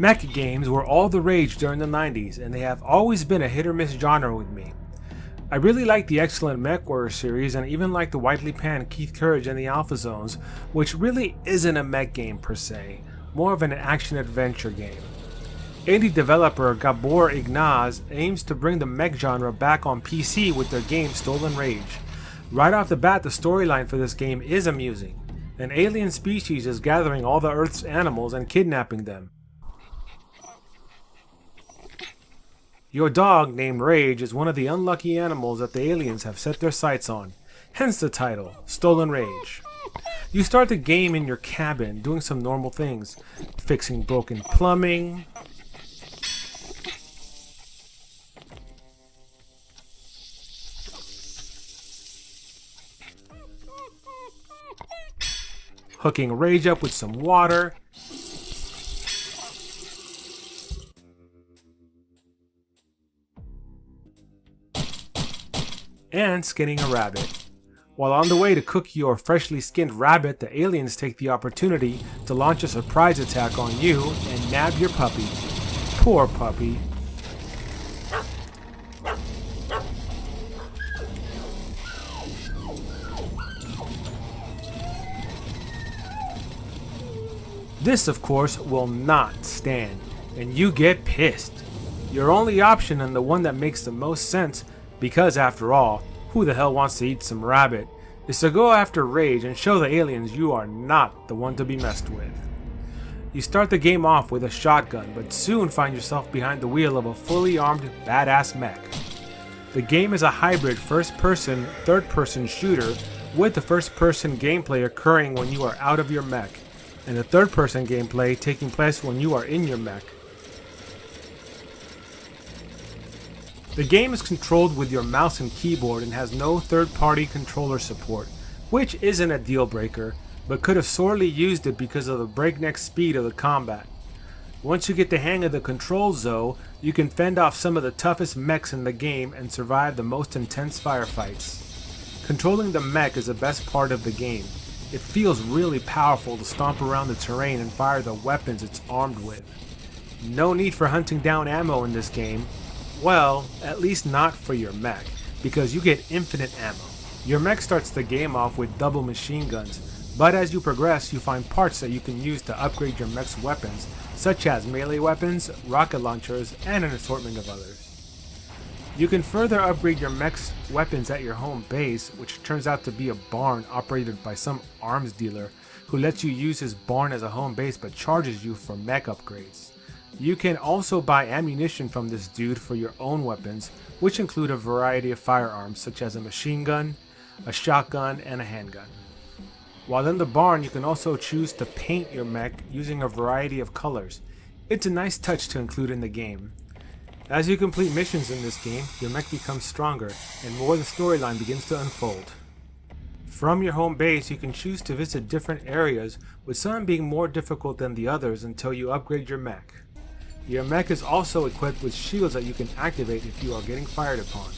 Mech games were all the rage during the 90s, and they have always been a hit or miss genre with me. I really like the excellent Mech Warrior series, and even like the widely panned Keith Courage and the Alpha Zones, which really isn't a mech game per se, more of an action-adventure game. Indie developer Gabor Ignacz aims to bring the mech genre back on PC with their game Stolen Rage. Right off the bat, the storyline for this game is amusing. An alien species is gathering all the Earth's animals and kidnapping them. Your dog, named Rage, is one of the unlucky animals that the aliens have set their sights on, hence the title, Stolen Rage. You start the game in your cabin, doing some normal things, fixing broken plumbing, hooking Rage up with some water, and skinning a rabbit. While on the way to cook your freshly skinned rabbit, the aliens take the opportunity to launch a surprise attack on you and nab your puppy. Poor puppy. This, of course, will not stand, and you get pissed. Your only option, and the one that makes the most sense, because after all, who the hell wants to eat some rabbit, is to go after Rage and show the aliens you are not the one to be messed with. You start the game off with a shotgun, but soon find yourself behind the wheel of a fully armed badass mech. The game is a hybrid first-person, third-person shooter, with the first-person gameplay occurring when you are out of your mech, and the third-person gameplay taking place when you are in your mech. The game is controlled with your mouse and keyboard and has no third-party controller support, which isn't a deal breaker, but could have sorely used it because of the breakneck speed of the combat. Once you get the hang of the controls though, you can fend off some of the toughest mechs in the game and survive the most intense firefights. Controlling the mech is the best part of the game. It feels really powerful to stomp around the terrain and fire the weapons it's armed with. No need for hunting down ammo in this game. Well, at least not for your mech, because you get infinite ammo. Your mech starts the game off with double machine guns, but as you progress you find parts that you can use to upgrade your mech's weapons, such as melee weapons, rocket launchers, and an assortment of others. You can further upgrade your mech's weapons at your home base, which turns out to be a barn operated by some arms dealer who lets you use his barn as a home base but charges you for mech upgrades. You can also buy ammunition from this dude for your own weapons, which include a variety of firearms such as a machine gun, a shotgun, and a handgun. While in the barn, you can also choose to paint your mech using a variety of colors. It's a nice touch to include in the game. As you complete missions in this game, your mech becomes stronger, and more of the storyline begins to unfold. From your home base, you can choose to visit different areas, with some being more difficult than the others until you upgrade your mech. Your mech is also equipped with shields that you can activate if you are getting fired upon.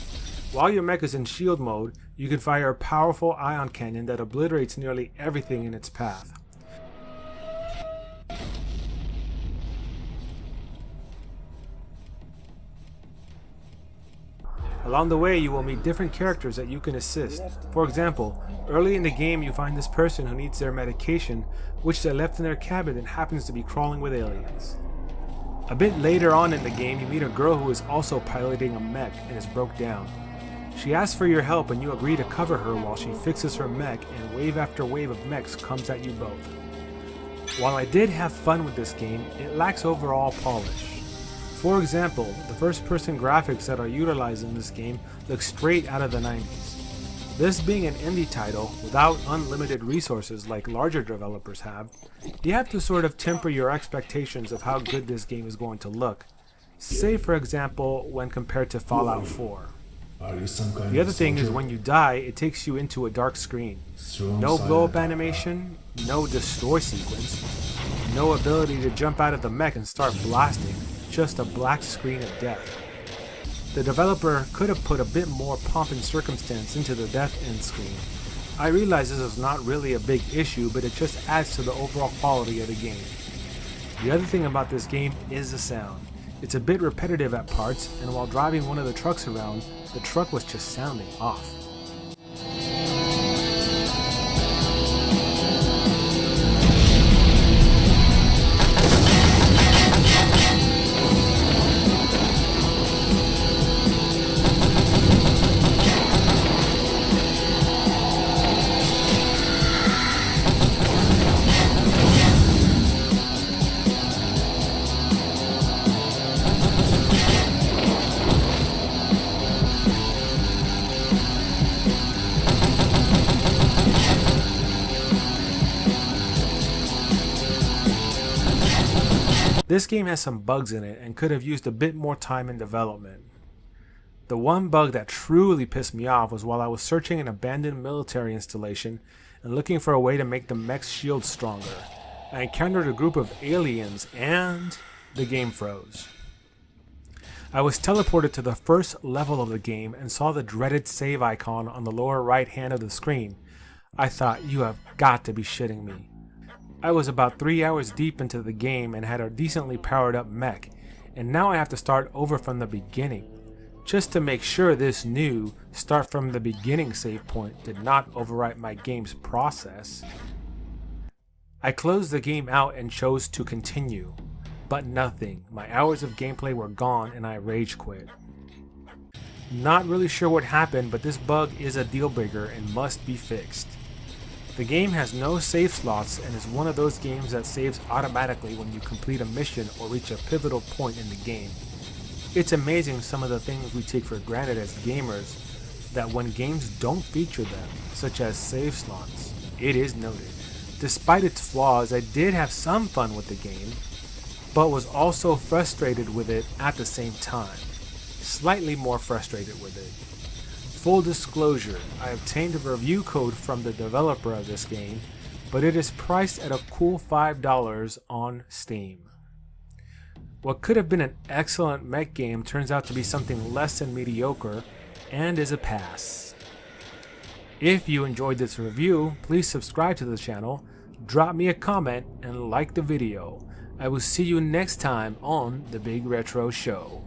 While your mech is in shield mode, you can fire a powerful ion cannon that obliterates nearly everything in its path. Along the way, you will meet different characters that you can assist. For example, early in the game you find this person who needs their medication, which they left in their cabin and happens to be crawling with aliens. A bit later on in the game, you meet a girl who is also piloting a mech and is broke down. She asks for your help and you agree to cover her while she fixes her mech, and wave after wave of mechs comes at you both. While I did have fun with this game, it lacks overall polish. For example, the first-person graphics that are utilized in this game look straight out of the 90s. This being an indie title, without unlimited resources like larger developers have, you have to sort of temper your expectations of how good this game is going to look. Say for example, when compared to Fallout 4. The other thing is when you die, it takes you into a dark screen. No blow-up animation, no destroy sequence, no ability to jump out of the mech and start blasting, just a black screen of death. The developer could have put a bit more pomp and circumstance into the death end screen. I realize this is not really a big issue, but it just adds to the overall quality of the game. The other thing about this game is the sound. It's a bit repetitive at parts, and while driving one of the trucks around, the truck was just sounding off. This game has some bugs in it and could have used a bit more time in development. The one bug that truly pissed me off was while I was searching an abandoned military installation and looking for a way to make the mech's shields stronger. I encountered a group of aliens and the game froze. I was teleported to the first level of the game and saw the dreaded save icon on the lower right hand of the screen. I thought, you have got to be shitting me. I was about 3 hours deep into the game and had a decently powered up mech, and now I have to start over from the beginning. Just to make sure this new start from the beginning save point did not overwrite my game's process. I closed the game out and chose to continue, but nothing. My hours of gameplay were gone and I rage quit. Not really sure what happened, but this bug is a deal breaker and must be fixed. The game has no save slots and is one of those games that saves automatically when you complete a mission or reach a pivotal point in the game. It's amazing some of the things we take for granted as gamers, that when games don't feature them, such as save slots, it is noted. Despite its flaws, I did have some fun with the game, but was also frustrated with it at the same time. Slightly more frustrated with it. Full disclosure, I obtained a review code from the developer of this game, but it is priced at a cool $5 on Steam. What could have been an excellent mech game turns out to be something less than mediocre and is a pass. If you enjoyed this review, please subscribe to the channel, drop me a comment, and like the video. I will see you next time on The Big Retro Show.